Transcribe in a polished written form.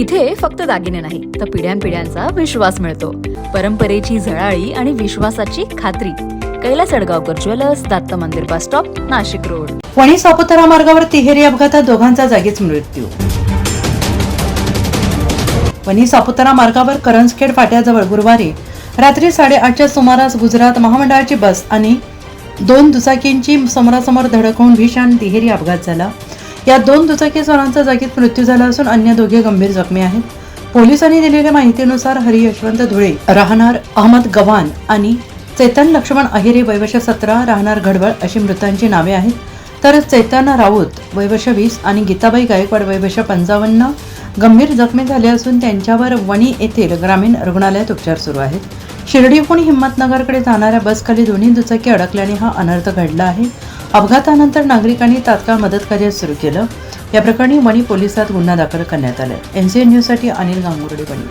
इथे फक्त दागिने नाही तर पिढ्यानपिढ्यांचा विश्वास मिळतो. परंपरेची झळाळी आणि विश्वासाची खात्री. Kailas अडगावकर jewellers, Datta Mandir bus stop, Nashik road. Vani Saputara मार्गावर तिहेरी अपघातात दोघांचा जागीच मृत्यू. वणी सापुतारा मार्गावर करंजखेड फाट्याजवळ गुरुवारी रात्री 8:30च्या सुमारास गुजरात महामंडळाची बस आणि 2 दुचाकींची समोरासमोर धडक होऊन भीषण तिहेरी अपघात झाला. या 2 दुचाकीस्वारांचा जागीच मृत्यू झाला असून अन्य दोघे गंभीर जखमी आहेत. पोलिसांनी दिलेल्या माहितीनुसार हरी यशवंत धुळे राहणार अहमद गव्हाण आणि चेतन लक्ष्मण अहिरे वयवर्ष 17 राहणार घडवळ अशी मृतांची नावे आहेत. तर चेतन राऊत वयवर्ष 20 आणि गीताबाई गायकवाड वयवर्ष 55 गंभीर जखमी झाले असून त्यांच्यावर वणी येथील ग्रामीण रुग्णालयात उपचार सुरू आहेत. शिर्डीहून हिम्मतनगरकडे जाणाऱ्या बसखाली दोन्ही दुचाकी अडकल्याने हा अनर्थ घडला आहे. अपघातानंतर नागरिकांनी तात्काळ मदतकार्य सुरू केलं. या प्रकरणी वणी पोलिसात गुन्हा दाखल करण्यात आला. NCN न्यूजसाठी अनिल गांगुर्डे, वणी.